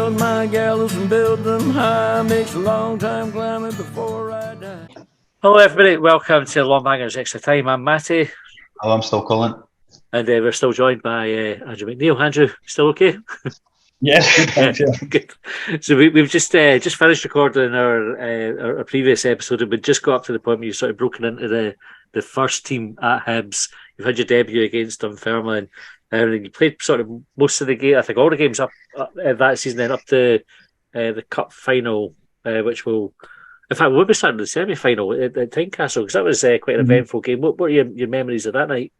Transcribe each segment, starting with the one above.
build my gallows and build them high. Makes a long time climbing before I die. Hello everybody, welcome to Longbangers Extra Time. I'm Matty. Hello, I'm still Colin. And we're still joined by Andrew McNeil. Andrew, still okay? Yes, good, thanks, yeah. Good. So we've just finished recording our previous episode, and we just got up to the point where you've sort of broken into the first team at Hibs. You've had your debut against Dunfermline, and you played sort of most of the game, I think all the games up that season, then up to the cup final, which will... In fact, we'll be starting the semi-final at Tynecastle, because that was quite an eventful game. What were your memories of that night?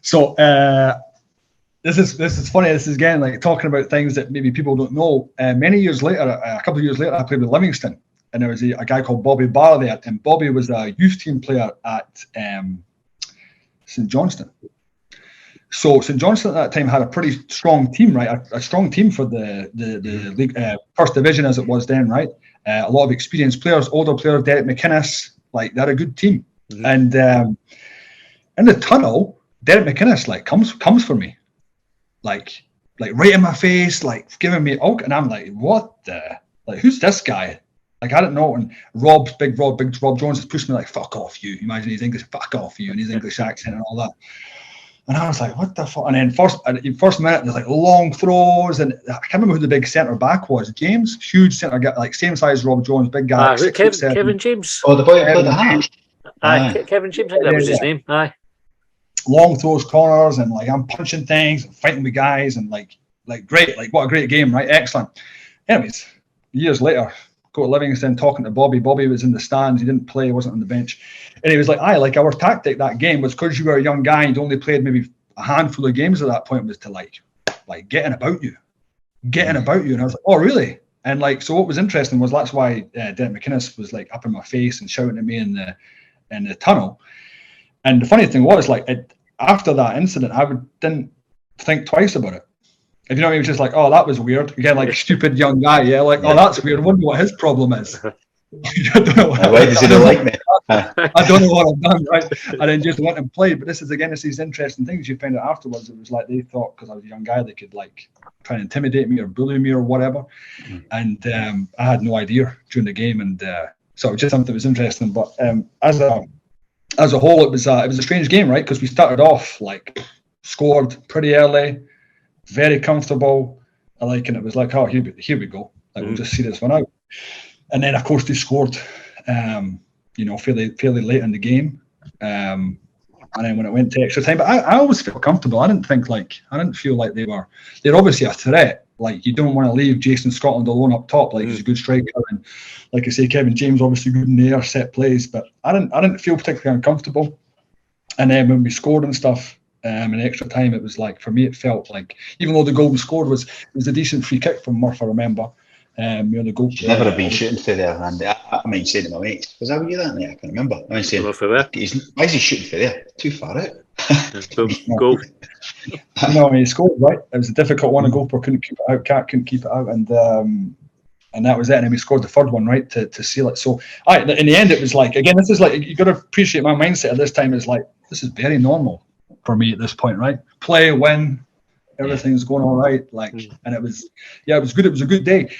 So this is funny. This is again like talking about things that maybe people don't know. Many years later, a couple of years later, I played with Livingston, and there was a guy called Bobby Barr there, and Bobby was a youth team player at St Johnstone. So St Johnstone at that time had a pretty strong team, right? A strong team for the league, first division as it was then, right? A lot of experienced players, older players, Derek McInnes, like they're a good team. Mm-hmm. And in the tunnel, Derek McInnes like comes for me, like right in my face, like giving me and I'm like, what the, like, who's this guy? Like, I don't know. And Big Rob Jones has pushed me like, fuck off you. Imagine his English, fuck off you, and his English accent and all that. And I was like, what the fuck? And then first minute, there's like long throws, and I can't remember who the big centre back was. James, huge centre guy, like same size as Rob Jones, big guy. Kevin James. Oh, the boy who played the half. Kevin James, I think that was his name. Aye. Long throws, corners, and like I'm punching things, and fighting with guys, and like great, like what a great game, right? Excellent. Anyways, years later, go to Livingston, talking to Bobby. Bobby was in the stands. He didn't play. He wasn't on the bench. And he was like, our tactic that game was, because you were a young guy and you'd only played maybe a handful of games at that point, was to like getting about you. And I was like, oh, really? And like, so what was interesting was that's why Derek McInnes was like up in my face and shouting at me in the tunnel. And the funny thing was, like, after that incident, didn't think twice about it. If you know what I mean, it was just like, oh, that was weird. Again, like stupid young guy, yeah, like, oh, that's weird. I wonder what his problem is. I don't know why does he not like me? I don't know what I've done, right? And then just went and played. But this is these interesting things you find out afterwards. It was like they thought, because I was a young guy, they could like try and intimidate me or bully me or whatever. And I had no idea during the game, and so just something that was interesting. But as a whole, it was a strange game, right? Because we started off like scored pretty early, very comfortable, and it was like, oh, here we go. Like, we'll just see this one out. And then, of course, they scored, fairly late in the game. And then when it went to extra time, but I always felt comfortable. I didn't feel like they're obviously a threat. Like, you don't want to leave Jason Scotland alone up top. Like, he's a good striker. And like I say, Kevin James, obviously good in the air, set plays. But I didn't feel particularly uncomfortable. And then when we scored and stuff, in extra time, it was like, for me, it felt like, even though the goal we scored was a decent free kick from Murph, I remember. The goal. Should never have been shooting through there, and I mind saying to my mates, was that with you that night? I can't remember. I mind saying, why is he shooting through there? Too far out. Goal. He scored, right? It was a difficult one. A goalkeeper couldn't keep it out. Cat couldn't keep it out, and that was it. And then we scored the third one, right, to seal it. So, in the end, it was like, again, this is like, you got to appreciate my mindset at this time. Is like, this is very normal for me at this point, right? Play, win. Everything's going all right, and it was good. It was a good day.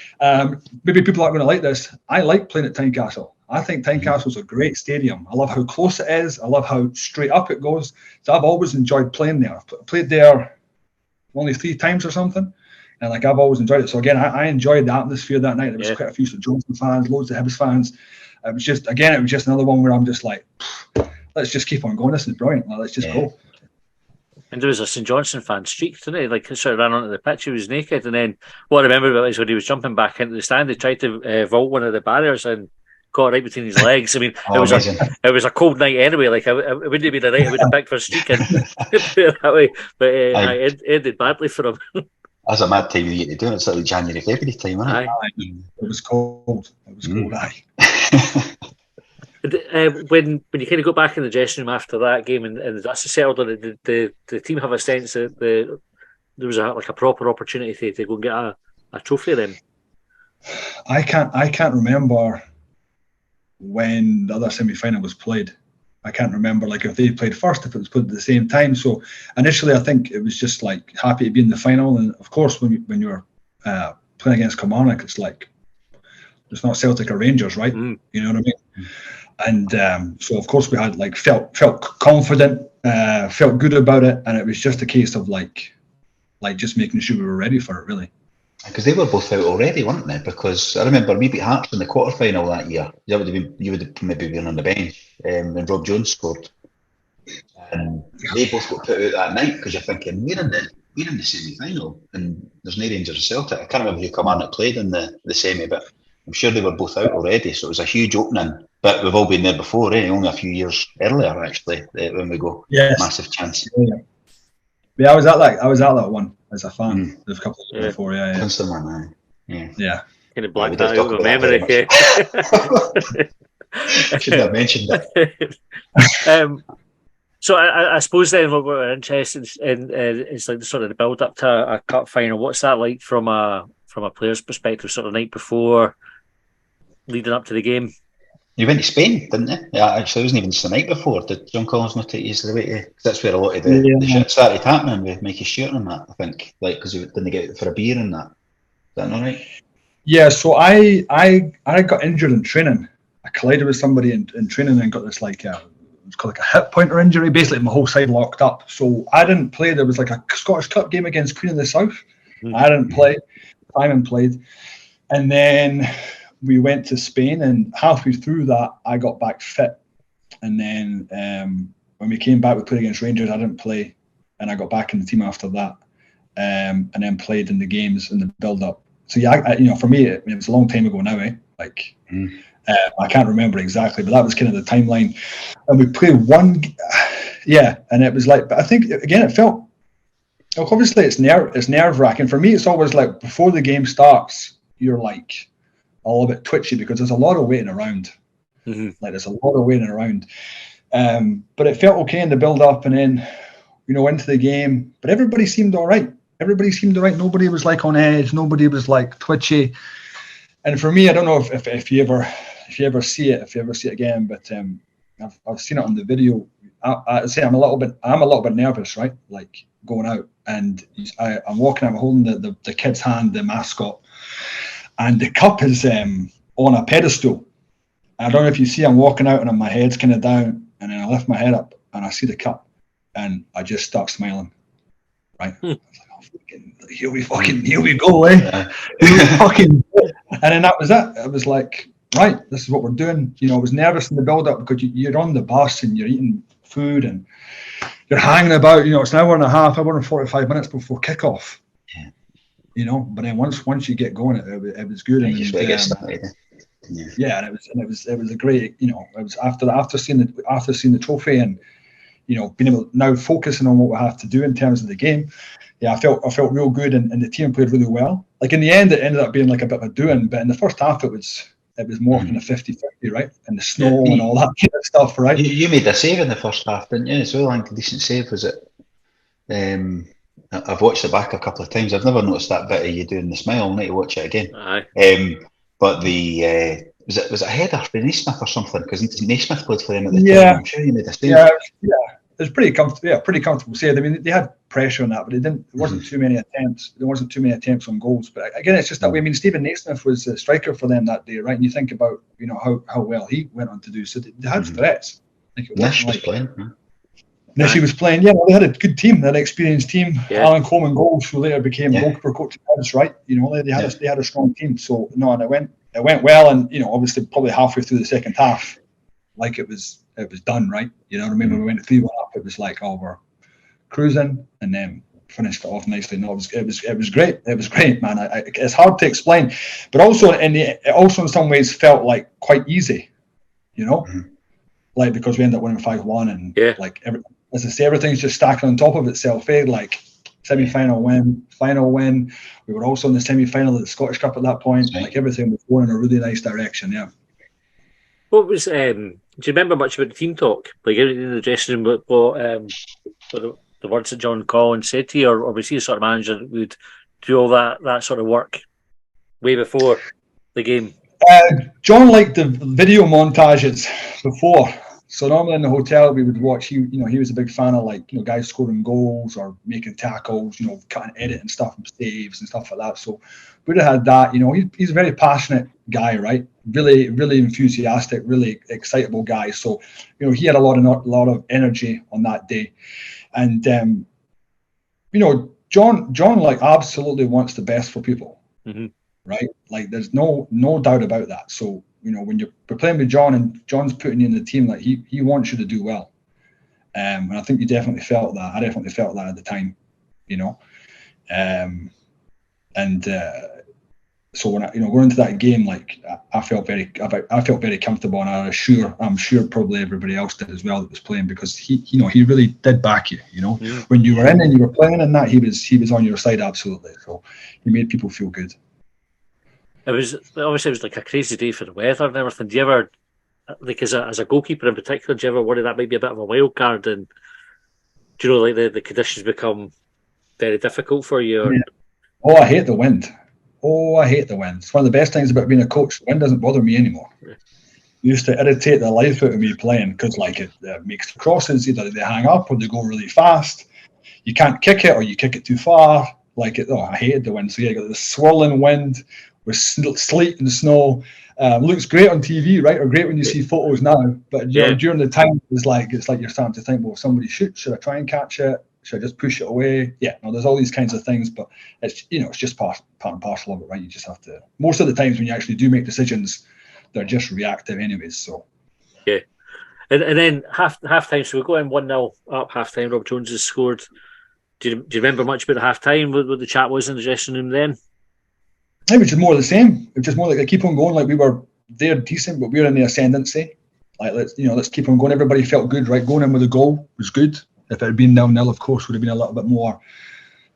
Maybe people aren't going to like this. I like playing at Tynecastle. I think Tynecastle's a great stadium. I love how close it is. I love how straight up it goes. So I've always enjoyed playing there. I've played there only 3 times or something, and I've always enjoyed it. So again, I enjoyed the atmosphere that night. There was quite a few St Johnstone fans, loads of Hibs fans. It was just another one where I'm just like, let's just keep on going. This is brilliant. Let's just go. And there was a St Johnstone fan streak, didn't he? Like, he sort of ran onto the pitch, he was naked. And then what I remember about it is when he was jumping back into the stand, they tried to vault one of the barriers and caught right between his legs. I mean, it was a cold night anyway. Like, it wouldn't have been a night I would have picked for streaking that way. But it ended badly for him. That's a mad time of the year to do it. It's like January, February time, isn't it? It was cold. Aye. When you kind of go back in the dressing room after that game and that's settled on it, the team have a sense that there was a proper opportunity to go and get a trophy then? I can't remember when the other semi-final was played. I can't remember if they played first, if it was played at the same time. So initially, I think it was just happy to be in the final. And of course, when you're playing against Kilmarnock, it's like it's not Celtic or Rangers, right? You know what I mean? And so of course we had like felt confident, felt good about it, and it was just a case of like just making sure we were ready for it, really. Because they were both out already, weren't they? Because I remember we beat Hearts in the quarter-final that year. You would have maybe been on the bench when Rob Jones scored. And they both got put out that night because you're thinking, we're in the semi-final and there's no Rangers or Celtic. I can't remember who Kilmarnock played in the semi, but I'm sure they were both out already. So it was a huge opening. But we've all been there before, only a few years earlier, actually, when we go. Yes. Massive chance. Yeah, I was at that one as a fan. There's a couple of years before, Princeton, yeah. Kind of blacked that out of memory. Shouldn't have mentioned that. So I suppose then what we're interested in is like the sort of the build up to a cup final. What's that like from a player's perspective? Sort of night before, leading up to the game. You went to Spain, didn't you? Yeah, actually, it wasn't even the night before. Did John Collins not take you the way to? Cause that's where a lot of the shit started happening with Mikey Stewart and that. I think, like, because he didn't get out for a beer and that. Is that not right? Yeah. So I got injured in training. I collided with somebody in training and got this like it's called like a hip pointer injury. Basically, my whole side locked up. So I didn't play. There was like a Scottish Cup game against Queen of the South. I didn't play. Simon played, and then we went to Spain, and halfway through that, I got back fit. And then when we came back, we played against Rangers. I didn't play, and I got back in the team after that, and then played in the games in the build-up. So yeah, for me, it was a long time ago now. Like I can't remember exactly, but that was kind of the timeline. And we played one, and it was like. But I think again, it felt. Obviously, it's nerve-wracking. For me, it's always like before the game starts, you're like a little bit twitchy because there's a lot of waiting around. Like there's a lot of waiting around. But it felt okay in the build-up and then, into the game. But everybody seemed all right. Nobody was like on edge. Nobody was like twitchy. And for me, I don't know if you ever see it again, but I've seen it on the video. I say I'm a little bit nervous, right? Like going out, and I'm walking. I'm holding the kid's hand, the mascot, and the cup is on a pedestal. I don't know if you see. I'm walking out, and my head's kind of down, and then I lift my head up, and I see the cup, and I just start smiling. Right? I was like, oh, here we go, eh? And then that was it. It was like, right, this is what we're doing. I was nervous in the build-up because you're on the bus and you're eating food and you're hanging about. It's an hour and 45 minutes before kickoff. But then once you get going, it was good. And and it was a great. It was after seeing the trophy and being able to now focusing on what we have to do in terms of the game. Yeah, I felt real good, and the team played really well. Like in the end, it ended up being like a bit of a doing, but in the first half, it was more kind of 50-50, right? And the snow and all that kind of stuff, right? You made a save in the first half, didn't you? As well, I think a decent save, was it? I've watched it back a couple of times. I've never noticed that bit of you doing the smile. I need to watch it again. But the was it a header for Naismith or something? Because Naismith played for them at the time. I'm sure you made a save. Yeah. It was pretty comfortable. Yeah, pretty comfortable save. I mean, they had pressure on that, but there wasn't too many attempts. There wasn't too many attempts on goals. But again, it's just that way. I mean, Stephen Naismith was a striker for them that day, right? And you think about how well he went on to do. So they had threats. Nish was playing. Nish was playing. Yeah, well, they had a good team. They had an experienced team. Yeah. Alan Coleman goals, who later became goalkeeper coach at Hibs, right? They had a strong team. So no, and it went well. And obviously, probably halfway through the second half, like it was done, right? You know what I mean? When we went 3-1 up, it was like, we're cruising, and then finished it off nicely. No, it was great. It was great, man. It's hard to explain, but also in some ways felt like quite easy, like because we ended up winning 5-1, and like as I say, everything's just stacking on top of itself. Like semi-final win, final win. We were also in the semi-final of the Scottish Cup at that point. Like everything was going in a really nice direction. Yeah. What was? Do you remember much about the team talk? Like in the dressing room, what the words that John Collins said to you, or was he the sort of manager that would do all that sort of work way before the game? John liked the video montages before, So normally in the hotel we would watch. He was a big fan of like guys scoring goals or making tackles, cutting, editing stuff and saves and stuff like that. So we'd have had that. He's a very passionate guy, right? Really, really enthusiastic, really excitable guy. So he had a lot of energy on that day, and John like absolutely wants the best for people, right? Like there's no doubt about that. So when you're playing with John and John's putting you in the team, like he wants you to do well, and I think you definitely felt that. I definitely felt that at the time, so when going into that game, like I felt very comfortable, and I'm sure probably everybody else did as well that was playing, because he really did back you. When you were in and you were playing in that, he was on your side absolutely. So he made people feel good. It was like a crazy day for the weather and everything. Do you ever, like as a goalkeeper in particular, do you ever worry that might be a bit of a wild card, and do you know like the conditions become very difficult for you? Or... Yeah. Oh, I hate the wind. It's one of the best things about being a coach. The wind doesn't bother me anymore. It used to irritate the life out of me playing, because like it makes the crosses, either they hang up or they go really fast. You can't kick it, or you kick it too far. I hated the wind. So you got this swirling wind with sleet and snow. Looks great on TV, right? Or great when you see photos now. But during the time, it's like you're starting to think, well, if somebody shoots, should I try and catch it? Should I just push it away? Yeah, no, there's all these kinds of things, but it's it's just part and parcel of it, right? You just have to. Most of the times when you actually do make decisions, they're just reactive, anyways. So yeah, and then half time. So we go in 1-0 up half time. Rob Jones has scored. Do you remember much about the half time? What the chat was in the dressing room then? It was just more of the same. It was just more like they keep on going. Like we were there decent, but we were in the ascendancy. Like let's keep on going. Everybody felt good, right? Going in with a goal was good. If it had been 0-0, of course, would have been a little bit more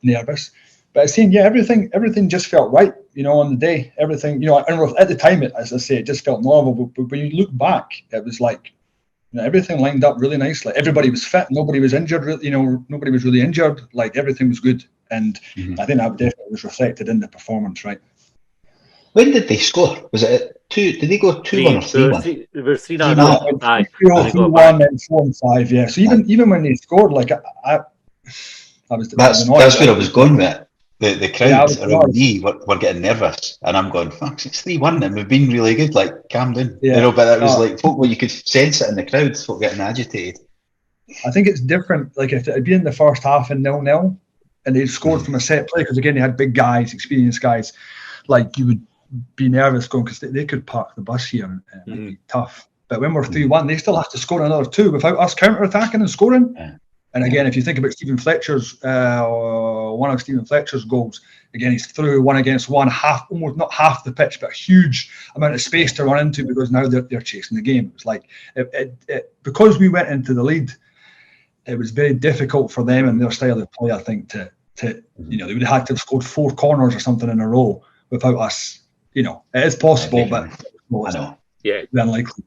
nervous. But I seen, everything just felt right, on the day. Everything, and at the time, as I say, it just felt normal. But when you look back, it was like, everything lined up really nicely. Everybody was fit. Nobody was injured. Nobody was really injured. Like everything was good. And I think that definitely was reflected in the performance, right? When did they score? Was it at 2? Did they go 2-1 or 3-1? We were 3-0. 3-1 and 4-5. Yeah. So even when they scored, like I was. That's where I was going with it. The crowd around me were getting nervous, and I'm going, "Fuck, it's 3-1, and we've been really good. Like, calm down." Yeah. But it was like folk where you could sense it in the crowd, folk getting agitated. I think it's different. Like if it had been in the first half and 0-0, and they scored from a set play, because again they had big guys, experienced guys, like you would be nervous going, because they could park the bus here and it might be tough. But when we're 3-1, they still have to score another 2 without us counter-attacking and scoring. Yeah. And again, if you think about Stephen Fletcher's one of Stephen Fletcher's goals, again he's through 1-against-1, almost not half the pitch, but a huge amount of space to run into, because now they're chasing the game. It's like because we went into the lead, it was very difficult for them and their style of play, I think, to they would have had to have scored 4 corners or something in a row without us. It is possible, but I know. Yeah, unlikely.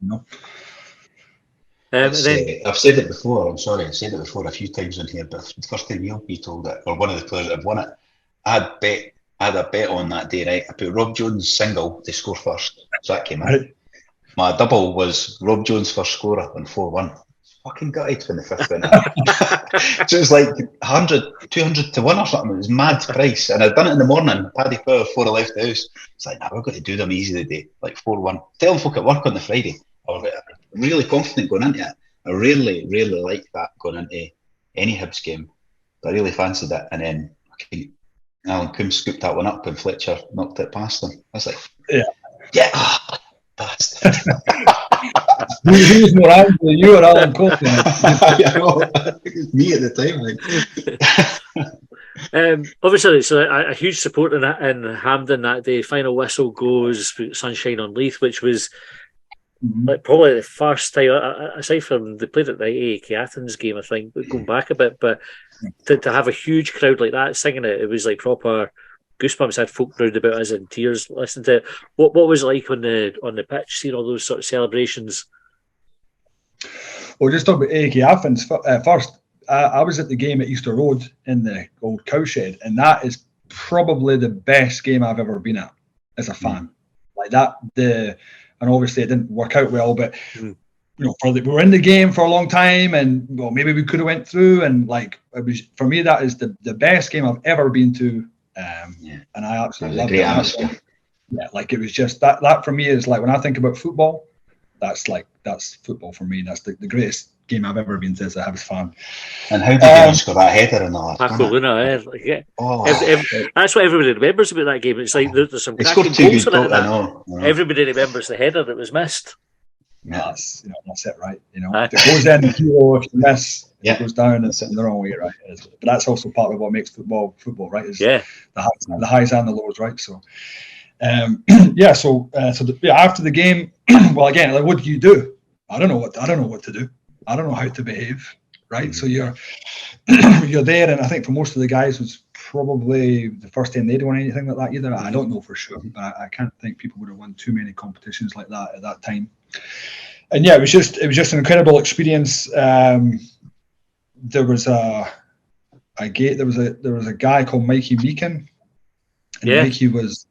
I've said it before. I'm sorry, I've said it before a few times on here, but the first time you told it, or one of the players that have won it, I had a bet on that day, right? I put Rob Jones single to score first, so that came in. Right. My double was Rob Jones first scorer on 4-1. Fucking gutted when the fifth went in. So it was like 100, 200 to 1 or something. It was mad price. And I'd done it in the morning. Paddy Power, 4 I left the house. It's like, we're going to do them easy today. Like 4-1. Telling folk at work on the Friday. I was really confident going into it. I really like that going into any Hibs game. But I really fancied it. And then Alan Coombs scooped that one up and Fletcher knocked it past him. I was like, yeah. Bastard. Who was more angry, you or Alan Coombs? I think it was me at the time. Obviously, so a huge support in Hampden that day. Final whistle goes, sunshine on Leith, which was like probably the first time, aside from they played at the AAK Athens game, I think, going back a bit, but to have a huge crowd like that singing it was like proper goosebumps. Had folk round about us in tears listening to it. What was it like on the pitch, seeing all those sort of celebrations? Well, just talk about AAK Athens first. I was at the game at Easter Road in the old cowshed, and that is probably the best game I've ever been at as a fan. Like that, and obviously it didn't work out well, but we were in the game for a long time, and well, maybe we could have went through, and like it was for me, that is the best game I've ever been to, and I absolutely loved it. Atmosphere. Yeah, like it was just that for me is like when I think about football, that's football for me. That's the greatest game I've ever been to as a Hibs fan. And how did you score that header in the last Paco minute? Luna, Oh, that's what everybody remembers about that game. It's like there's some he cracking scored two goals good in it. goals. I know. Everybody remembers the header that was missed. That's it, right? If it goes in, if you miss, it goes down, it's in the wrong way, right? But that's also part of what makes football, right? Is the highs and the lows, right? So, after the game, well, again, like, what do you do? I don't know what to do. I don't know how to behave, right? So you're there, and I think for most of the guys, it was probably the first time they'd won anything like that either. I don't know for sure, but I can't think people would have won too many competitions like that at that time. And yeah, it was just an incredible experience. There was a guy called Mikey Meakin, and Mikey was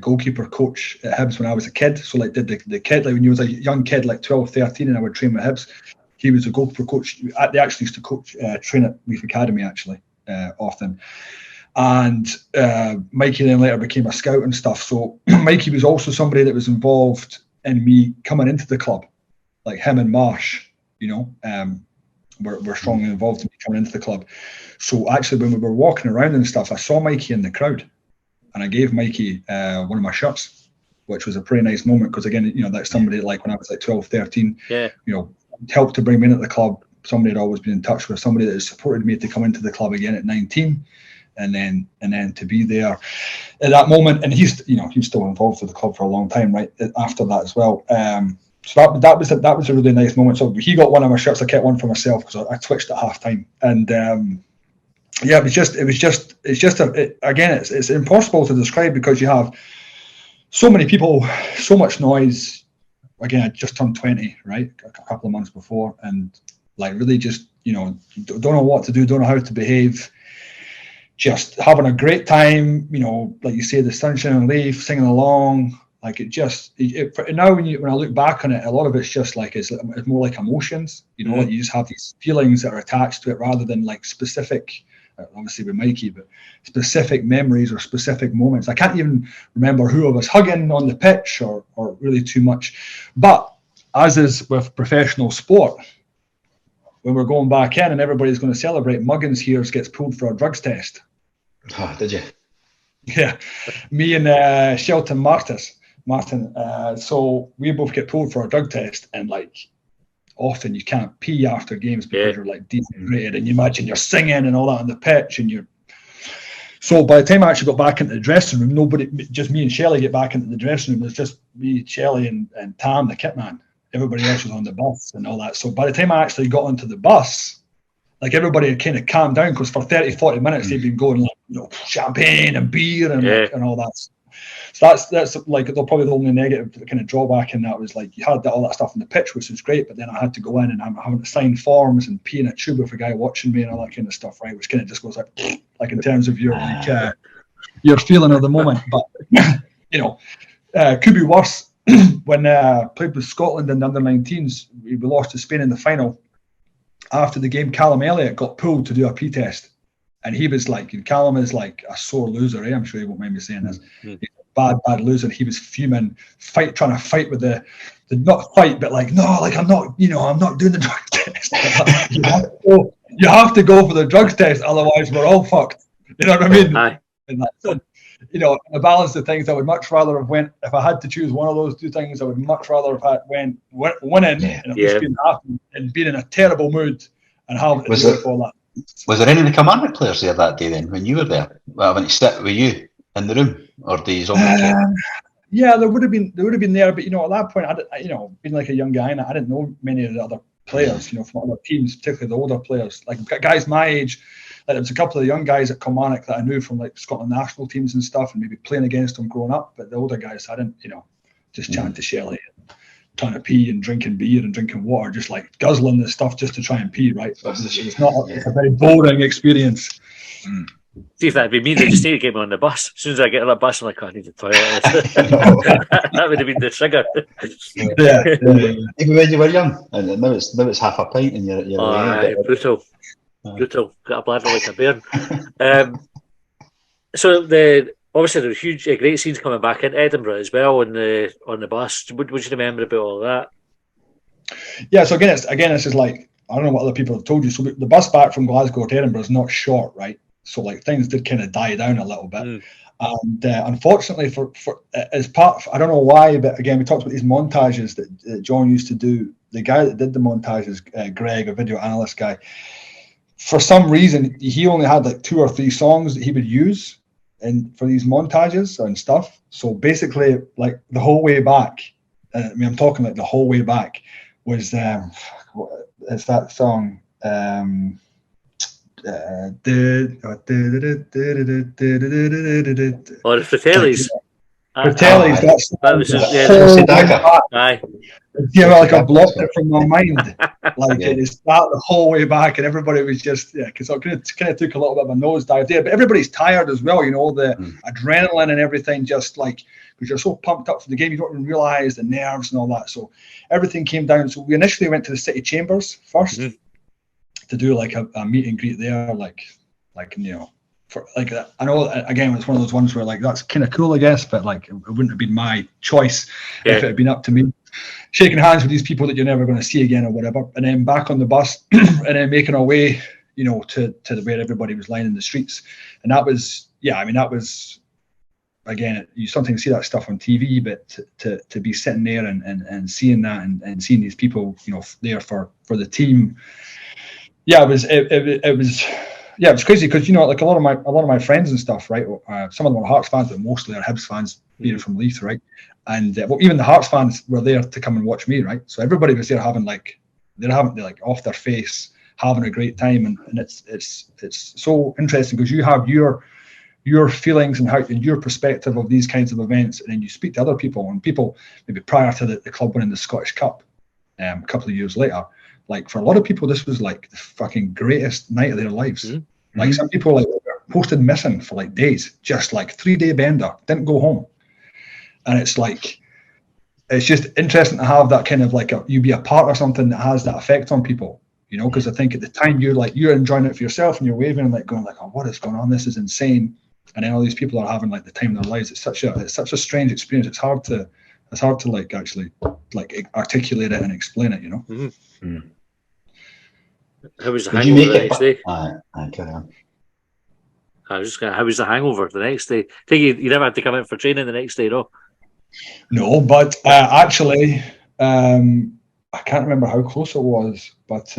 goalkeeper coach at Hibs when I was a kid. So like did the kid, like when you was a young kid, like 12, 13, and I would train with Hibs. He was a goalkeeper coach. They actually used to train at Leaf Academy actually often. And Mikey then later became a scout and stuff. So Mikey was also somebody that was involved in me coming into the club. Like him and Marsh, were strongly involved in me coming into the club. So actually when we were walking around and stuff, I saw Mikey in the crowd. And I gave Mikey one of my shirts, which was a pretty nice moment because, again, that's somebody like when I was like 12, 13, helped to bring me into the club. Somebody I'd always been in touch with, somebody that supported me to come into the club again at 19 and then to be there at that moment. And he's still involved with the club for a long time, right, after that as well. So that was a really nice moment. So he got one of my shirts. I kept one for myself because I twitched at half time. And, it's impossible to describe because you have so many people, so much noise. Again, I just turned 20, right, a couple of months before, and like really just don't know what to do, don't know how to behave, just having a great time. Like you say, the sunshine and leaf, singing along. Like now when I look back on it, a lot of it's just like it's more like emotions. Like you just have these feelings that are attached to it rather than like specific. Obviously with Mikey, but specific memories or specific moments. I can't even remember who I was hugging on the pitch or really too much. But as is with professional sport, when we're going back in and everybody's going to celebrate, Muggins here gets pulled for a drugs test. Oh, did you? Yeah. Me and Shelton Martin. So we both get pulled for a drug test, and like often you can't pee after games because you're like dehydrated, and you imagine you're singing and all that on the pitch, and so by the time I actually got back into the dressing room, nobody, just me and Shelley get back into the dressing room. It was just me, Shelley and Tam, the kit man. Everybody else was on the bus and all that. So by the time I actually got onto the bus, like everybody had kind of calmed down because for 30-40 minutes they'd been going like, champagne and beer and all that. So that's like probably the only negative kind of drawback in that was like you had all that stuff on the pitch, which was great, but then I had to go in and I'm having to sign forms and pee in a tube with a guy watching me and all that kind of stuff, right? Which kind of just goes like in terms of your feeling of the moment. But could be worse. When played with Scotland in the under-19s, we lost to Spain in the final. After the game, Callum Elliott got pulled to do a pee test. And he was like, and Callum is like a sore loser, I'm sure he won't mind me saying this. He's a bad loser. He was fuming, trying to fight with the not fight, but like, no, like I'm not doing the drug test. you have to go for the drug test, otherwise we're all fucked. You know what I mean? Aye. And that's, the balance of things, I would much rather have went, if I had to choose one of those two things, I would much rather have went winning and at least being happy and being in a terrible mood and having to do all that. Was there any of the Commandant players there that day then when you were there? Well, when he sat with you in the room, or the zombie Yeah, there would have been there, but at that point, being like a young guy, and I didn't know many of the other players, from other teams, particularly the older players, like guys my age. Like there was a couple of the young guys at Kilmarnock that I knew from like Scotland national teams and stuff, and maybe playing against them growing up. But the older guys, I didn't, just chatting to Shelley, trying to pee and drinking beer and drinking water, just like guzzling this stuff just to try and pee, right? It's a very boring experience. See if that'd be me, they just need to get me on the bus. As soon as I get on the bus, I'm like, oh, I need the toilet. That would have been the trigger. Even when you were young, and now it's half a pint and you're away, brutal. Brutal. Got a bladder like a bear. So obviously there were huge, great scenes coming back in Edinburgh as well on the bus. What do you remember about all that? Yeah, so again, this is like, I don't know what other people have told you. So the bus back from Glasgow to Edinburgh is not short, right? So like things did kind of die down a little bit. And unfortunately for as part, I don't know why, but again, we talked about these montages that John used to do. The guy that did the montages, Greg, a video analyst guy, for some reason, he only had like 2 or 3 songs that he would use for these montages and stuff. So basically, like the whole way back, I'm talking like the whole way back, was it's that song. The Fratellis. Fratellis. That was Aye. Yeah, well, like I blocked it from my mind. Like it started the whole way back, and everybody was just because it kind of took a little bit of a nosedive there. But everybody's tired as well, the adrenaline and everything. Just like because you're so pumped up for the game, you don't even realize the nerves and all that. So everything came down. So we initially went to the City Chambers first to do like a meet and greet there, for like I know again it's one of those ones where like that's kind of cool, I guess, but like it wouldn't have been my choice if it had been up to me. Shaking hands with these people that you're never going to see again or whatever, and then back on the bus and then making our way, to where everybody was lying in the streets, and that was that was again you sometimes see that stuff on TV, but to be sitting there and seeing that and seeing these people there for the team, it was crazy because like a lot of my friends and stuff, right? Some of them are Hearts fans, but mostly are Hibs fans, being from Leith, right? And even the Hearts fans were there to come and watch me, right? So everybody was there having they're off their face, having a great time, and it's so interesting because you have your feelings and your perspective of these kinds of events, and then you speak to other people, and people maybe prior to the club winning the Scottish Cup, a couple of years later. Like for a lot of people, this was like the fucking greatest night of their lives. Like some people were posted missing for like days, just like 3-day bender, didn't go home. And it's like, it's just interesting to have that kind of like you be a part of something that has that effect on people, because I think at the time you're enjoying it for yourself and you're waving and like going like, oh, what is going on? This is insane. And then all these people are having like the time of their lives. It's such a strange experience. It's hard to like actually like articulate it and explain it, How was the hangover the next day? Carry on. How was the hangover the next day? I think you never had to come in for training the next day, no? No, but actually, I can't remember how close it was, but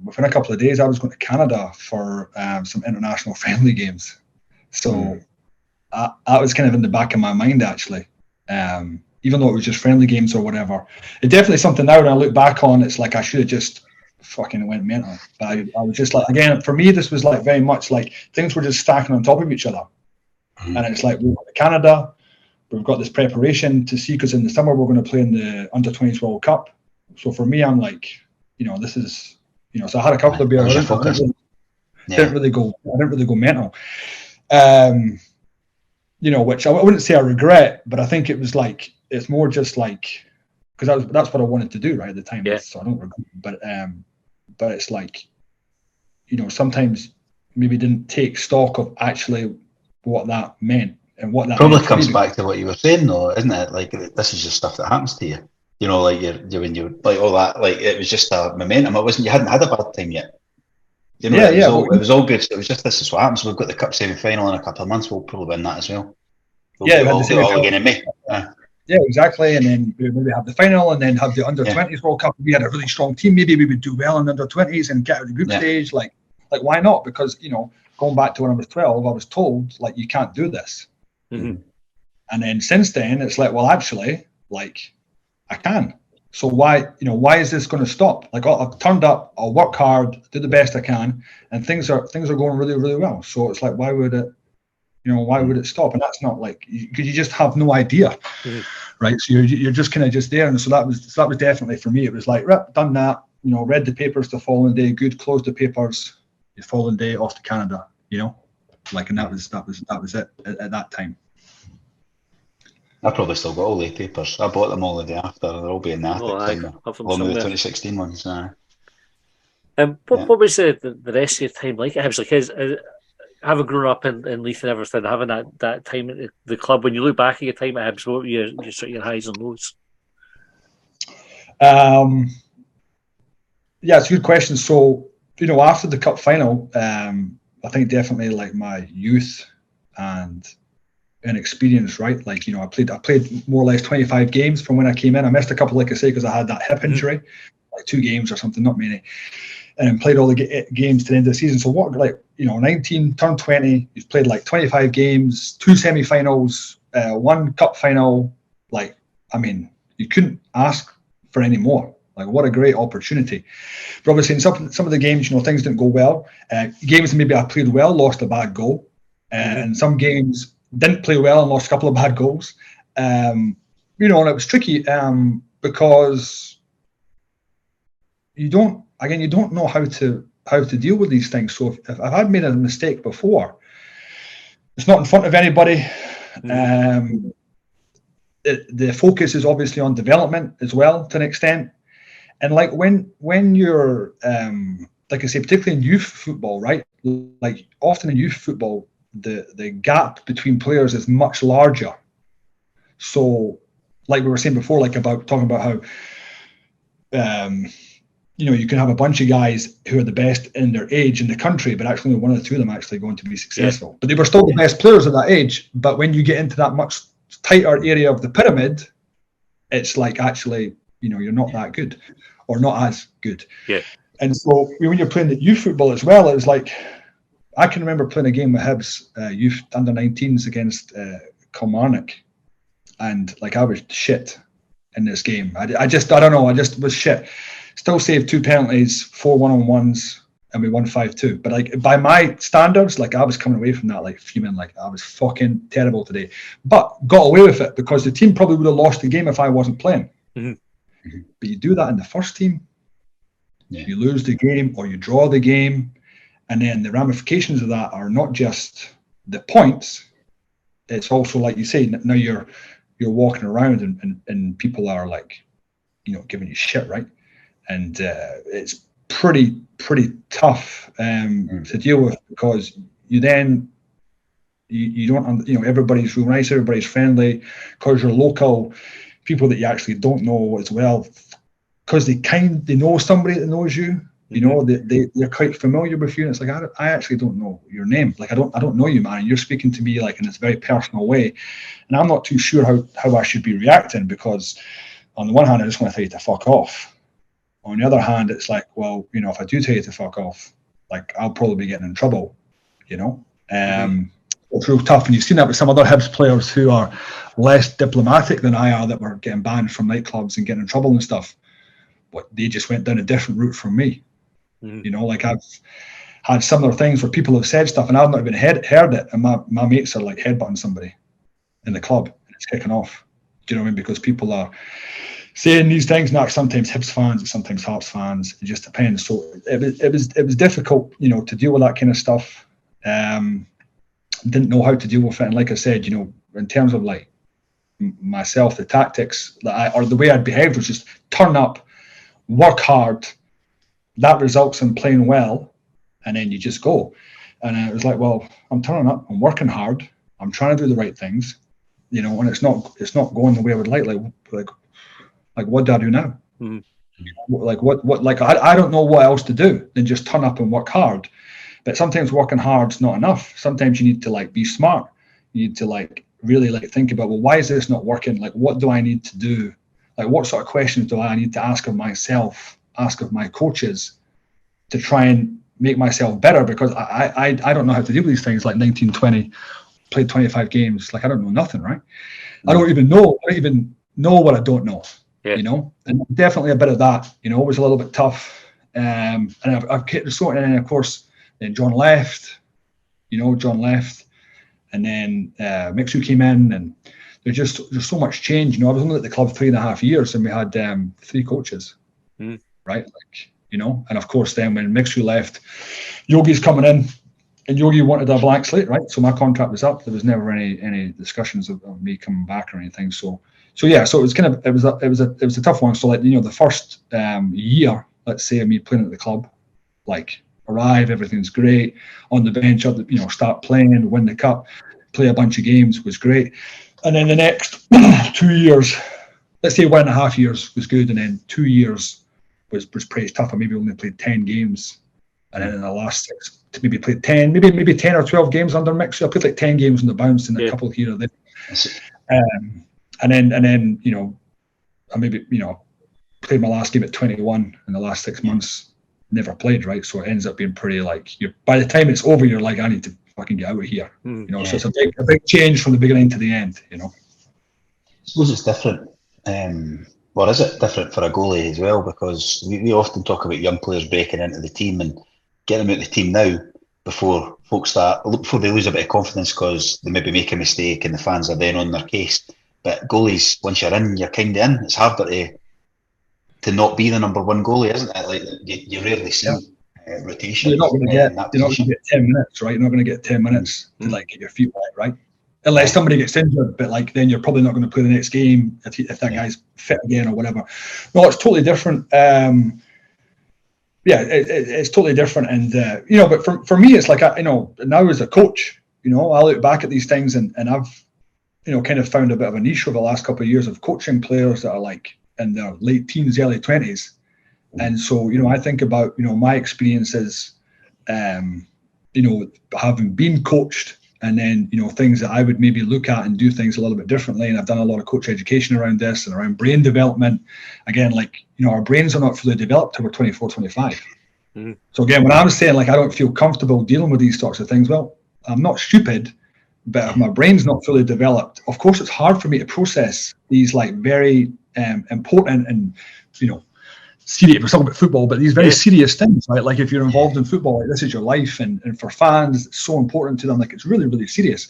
within a couple of days, I was going to Canada for some international friendly games. So that was kind of in the back of my mind, actually. Even though it was just friendly games or whatever. It's definitely something now when I look back on, it's like I should have just fucking went mental. But I was just like, again, for me, this was like very much like things were just stacking on top of each other. And it's like, we've got Canada, we've got this preparation to see, because in the summer we're going to play in the Under-20s World Cup. So for me, I'm like, this is, so I had a couple of beers. I didn't really go mental. Which I wouldn't say I regret, but I think it was like, it's more just like, because that's what I wanted to do right at the time. Yeah. So I don't regret, but it's like, sometimes maybe didn't take stock of actually what that meant and what that probably comes back to what you were saying, though, isn't it? Like this is just stuff that happens to you. Like when you like all that, like it was just a momentum. It wasn't, you hadn't had a bad time yet. It was all good. It was just, this is what happens. We've got the cup semi-final in a couple of months. We'll probably win that as well. We'll do it all again in May. Yeah, exactly. And then we maybe have the final and then have the Under-20s World Cup. We had a really strong team. Maybe we would do well in the Under-20s and get out of the group stage. Like why not? Because, going back to when I was 12, I was told, like, you can't do this. And then since then, it's like, well, actually, like, I can. So why is this going to stop? Like, I've turned up, I'll work hard, do the best I can, and things are going really, really well. So it's like, why would it stop? And that's not like, because you just have no idea, right? So you're just kind of just there. And so that was definitely for me. It was like, done that, read the papers the following day, good, closed the papers, the following day off to Canada, Like, and that was it at that time. I probably still got all the papers. I bought them all the day after. They'll all be in the attic somewhere, have them along with the somewhere. 2016 ones. What was the rest of your time like at Hibs? Like, having grown up in Leith and everything, having that time at the club, when you look back at your time at Hibs, what were your sort of your highs and lows? Yeah, it's a good question. So, after the cup final, I think definitely like my youth and inexperience, right? Like, I played more or less 25 games from when I came in. I missed a couple, like I say, because I had that hip injury, like 2 games or something, not many. And then played all the games to the end of the season. So 19, turned 20, you've played like 25 games, 2 semi-finals, 1 cup final. Like, I mean, you couldn't ask for any more. Like, what a great opportunity. But obviously in some of the games, things didn't go well. Games maybe I played well, lost a bad goal. And some games didn't play well and lost a couple of bad goals. And it was tricky because you don't know how to deal with these things. So if I've made a mistake before, it's not in front of anybody. The focus is obviously on development as well, to an extent. And like when you're like I say, particularly in youth football, right? Like often in youth football, the gap between players is much larger. So like we were saying before, like about talking about how you can have a bunch of guys who are the best in their age in the country, but actually only 1 or 2 of them actually going to be successful. Yeah. But they were still the best players at that age. But when you get into that much tighter area of the pyramid, it's like actually, you're not that good or not as good. Yeah. And so when you're playing the youth football as well, it was like, I can remember playing a game with Hibs youth under 19s against Kilmarnock, and like I was shit in this game. I don't know, I just was shit. Still saved 2 penalties, 4 1-on-1s, and we won 5-2. But like by my standards, like I was coming away from that like fuming, like I was fucking terrible today. But got away with it because the team probably would have lost the game if I wasn't playing. But you do that in the first team, you lose the game or you draw the game, and then the ramifications of that are not just the points. It's also, like you say, now you're walking around and people are like, giving you shit, right? And it's pretty tough to deal with, because you don't, everybody's real nice, everybody's friendly, because you're local. People that you actually don't know as well, because they know somebody that knows you. They're quite familiar with you, and it's like I actually don't know your name. Like I don't know you, man. You're speaking to me like in this very personal way, and I'm not too sure how I should be reacting, because on the one hand I just want to tell you to fuck off. On the other hand, it's like, well, if I do tell you to fuck off, like I'll probably be getting in trouble. It's real tough, and you've seen that with some other Hibs players who are less diplomatic than I are, that were getting banned from nightclubs and getting in trouble and stuff. But they just went down a different route from me. Like I've had similar things where people have said stuff and I've not even heard it, and my mates are like headbutting somebody in the club and it's kicking off. Do you know what I mean? Because people are saying these things, not sometimes Hibs fans, sometimes Hearts fans. It just depends. So it was difficult, to deal with that kind of stuff. Didn't know how to deal with it, and like I said, in terms of like myself, the tactics or the way I'd behaved was just turn up, work hard. That results in playing well, and then you just go. And it was like, well, I'm turning up, I'm working hard, I'm trying to do the right things, and it's not going the way I would like what do I do now? Like what like I don't know what else to do than just turn up and work hard. But sometimes working hard's not enough. Sometimes you need to like be smart. You need to like really like think about, well, why is this not working? Like, what do I need to do? Like, what sort of questions do I need to ask of myself, ask of my coaches, to try and make myself better? Because I don't know how to deal with these things. Like 19, 20, played 25 games. Like I don't know nothing, right? I don't even know what I don't know. And definitely a bit of that. It was a little bit tough. And I've kept sorting, and of course. Then John left, and then McNeil came in, and there's so much change. I was only at the club 3.5 years, and we had 3 coaches, right? And of course, then when McNeil left, Yogi's coming in, and Yogi wanted a blank slate, right? So my contract was up. There was never any discussions of me coming back or anything. So yeah. So it was kind of it was a tough one. So like the first year, let's say, of me playing at the club, like arrive, everything's great on the bench, start playing, win the cup, play a bunch of games was great, and then the next 2 years, let's say 1.5 years was good, and then 2 years was pretty tough. I maybe only played 10 games. And then in the last 6, maybe played 10, maybe 10 or 12 games under mix. So I played like 10 games on the bounce and a couple here or there. And then I maybe played my last game at 21 in the last 6 months. Never played, right? So it ends up being pretty like by the time it's over, you're like, I need to fucking get out of here. So it's a big change from the beginning to the end. I suppose it's different. Or is it different for a goalie as well? Because we often talk about young players breaking into the team and getting them out of the team now before they lose a bit of confidence because they maybe make a mistake and the fans are then on their case. But goalies, once you're in, you're kind of in. It's harder to not be the number one goalie, isn't it? Like you rarely see rotation. You're not going to get 10 minutes, right? You're not going to get 10 minutes to like get your feet wet, right? Unless somebody gets injured, but like then you're probably not going to play the next game if that guy's fit again or whatever. No, it's totally different. It's totally different, and but for me, it's like now as a coach, I look back at these things and I've kind of found a bit of a niche over the last couple of years of coaching players that are like in their late teens, early 20s, and so I think about my experiences, having been coached. And then, things that I would maybe look at and do things a little bit differently. And I've done a lot of coach education around this and around brain development. Again, our brains are not fully developed till we're 24, 25. So again, when I'm saying I don't feel comfortable dealing with these sorts of things, well, I'm not stupid, but if my brain's not fully developed, of course, it's hard for me to process these very important and, serious, we're talking about football, but these very serious things, right? Like if you're involved in football, this is your life, and for fans, it's so important to them. It's really, really serious.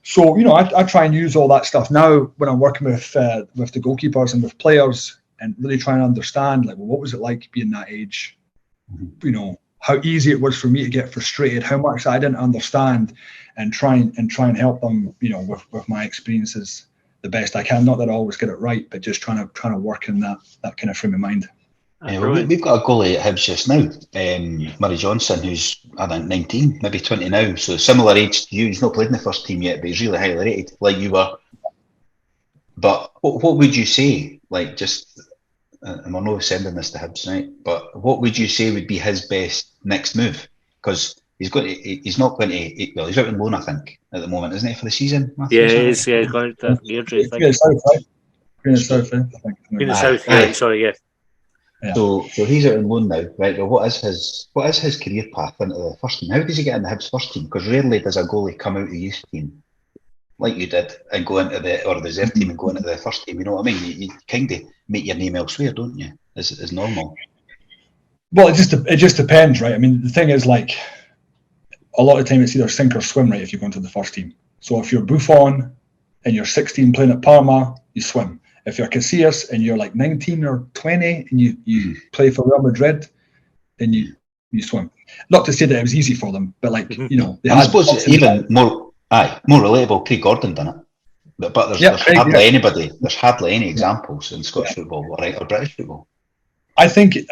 So, I try and use all that stuff now when I'm working with the goalkeepers and with players, and really trying to understand, what was it like being that age? How easy it was for me to get frustrated, how much I didn't understand, and try and help them, with my experiences the best I can. Not that I always get it right, but just trying to work in that kind of frame of mind. We've got a goalie at Hibs just now, Murray Johnson, who's I think 19, maybe 20 now, so similar age to you. He's not played in the first team yet, but he's really highly rated, like you were. But what would you say, and we're not sending this to Hibs, right? But what would you say would be his best next move? Because he's out on loan, I think, at the moment, isn't he, for the season? Matthew? Yeah, he is. Yeah, he's going to Airdrie, I think. In the south, I think. In the south, yeah. Sorry, yeah. Yeah. So he's out on loan now, right? Well, what is his career path into the first team? How does he get in the Hibs first team? Because rarely does a goalie come out of the youth team like you did and go into the reserve team and go into the first team. You know what I mean? You kind of make your name elsewhere, don't you? Is normal. Well, it just depends, right? I mean, the thing is, a lot of the time it's either sink or swim, right? If you go into the first team. So if you're Buffon and you're 16 playing at Parma, you swim. If you're Casillas and you're 19 or 20 and you play for Real Madrid, then you swim. Not to say that it was easy for them, but I suppose it's even more relatable. Craig Gordon done it, but there's hardly anybody. There's hardly any examples in Scottish football or British football. I think it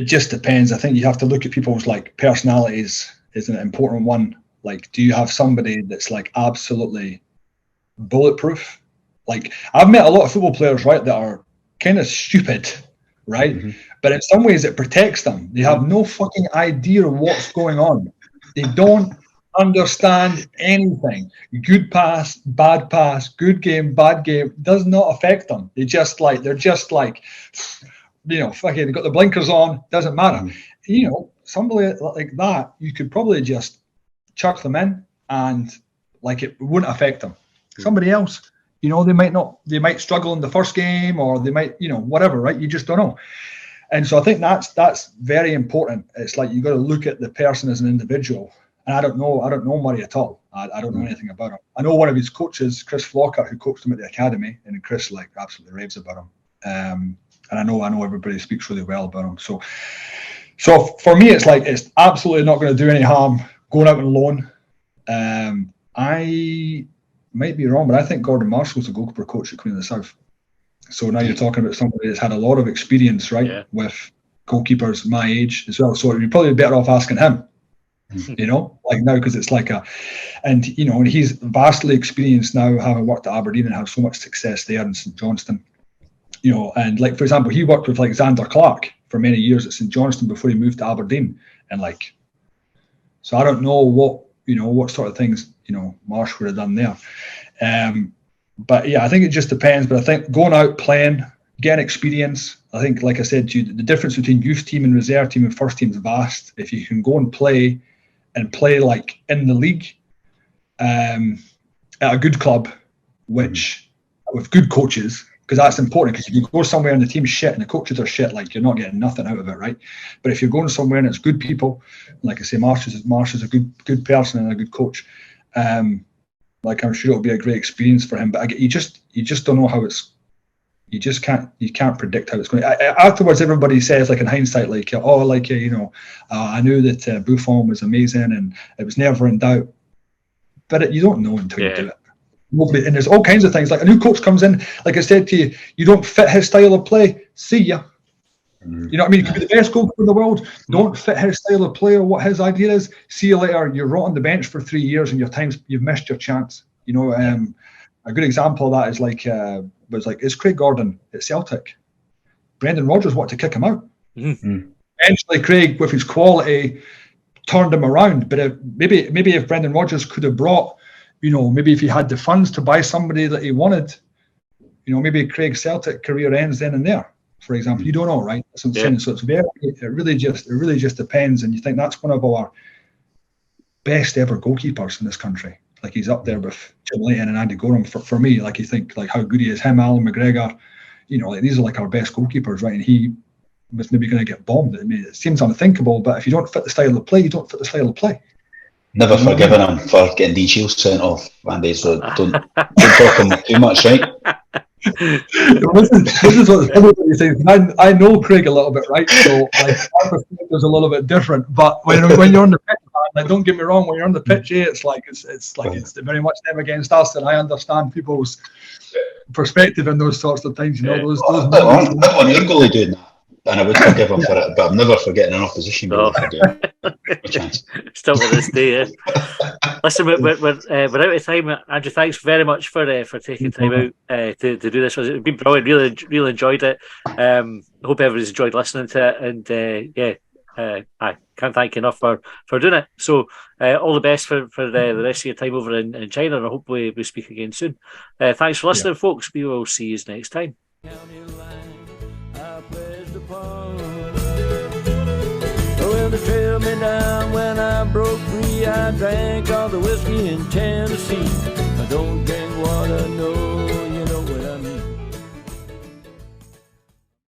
just depends. I think you have to look at people's personalities is an important one. Do you have somebody that's absolutely bulletproof? I've met a lot of football players, right, that are kind of stupid, right? But in some ways it protects them. They have no fucking idea of what's going on. They don't understand anything. Good pass, good game, bad game, does not affect them. They're just fucking, they got the blinkers on, doesn't matter. Somebody like that, you could probably just chuck them in and it wouldn't affect them. Somebody else, they might struggle in the first game, or they might, whatever, right? You just don't know. And so I think that's very important. It's you got to look at the person as an individual. And I don't know Murray at all. I don't know anything about him. I know one of his coaches, Chris Flocker, who coached him at the academy, and Chris absolutely raves about him. And I know everybody speaks really well about him. So So for me, it's like it's absolutely not going to do any harm going out on loan. I might be wrong, but I think Gordon Marshall's a goalkeeper coach at Queen of the South. So now you're talking about somebody that's had a lot of experience, right, with goalkeepers my age as well. So you're probably better off asking him, you know, like now, because it's like and you know, and he's vastly experienced now, having worked at Aberdeen and have so much success there in St Johnstone. You know, and like, for example, he worked with like Xander Clark for many years at St Johnstone before he moved to Aberdeen. And like, so I don't know what sort of things, you know, Marsh would have done there. But yeah, I think it just depends. But I think going out, playing, getting experience, I think, like I said to you, the difference between youth team and reserve team and first team is vast. If you can go and play like in the league at a good club, which with good coaches, because that's important, because if you go somewhere and the team's shit and the coaches are shit, like, you're not getting nothing out of it, right? But if you're going somewhere and it's good people, like I say, Marsh is a good person and a good coach. Like, I'm sure it'll be a great experience for him. But you just don't know how it's. You can't predict how it's going. Afterwards, everybody says, like in hindsight, like, I knew that Buffon was amazing and it was never in doubt. But you don't know until you do it. And there's all kinds of things. Like, a new coach comes in, like I said to you, you don't fit his style of play. See ya. You know what I mean? You could be the best goalkeeper in the world. Don't fit his style of play or what his idea is. See you later. You're rot on the bench for 3 years and you've missed your chance. You know, a good example of that is is Craig Gordon at Celtic. Brendan Rodgers wanted to kick him out. Eventually, Craig, with his quality, turned him around. But maybe if Brendan Rodgers could have brought, you know, maybe if he had the funds to buy somebody that he wanted, you know, maybe Craig's Celtic career ends then and there, for example. You don't know, right? That's what I'm saying. So it really just depends. And you think that's one of our best ever goalkeepers in this country. Like, he's up there with Jim Leighton and Andy Gorham for me. Like, you think like how good he is. Him, Alan McGregor, you know, like, these are like our best goalkeepers, right? And he was maybe going to get bombed. I mean, it seems unthinkable, but if you don't fit the style of play, you don't fit the style of play. Never forgiven him for getting Dean Shields sent off, Andy, so don't talk him too much, right? This is what everybody says. I know Craig a little bit, right? So, like, our perspective is a little bit different. But when you're on the pitch, like, don't get me wrong, when you're on the pitch, it's very much them against us, and I understand people's perspective in those sorts of things. You know, those. I don't want your goalie doing that, and I would forgive him for it, but I'm never forgetting an opposition goalie for doing it. No chance. Still to this day. Listen, we're out of time. Andrew, thanks very much for taking time out to do this. It's been brilliant. Really enjoyed it. I hope everybody's enjoyed listening to it, and I can't thank you enough for doing it. So all the best for the rest of your time over in China, and I hope we speak again soon. Thanks for listening, folks. We will see you next time. Well, they trailed me down when I broke free. I drank all the whiskey in Tennessee.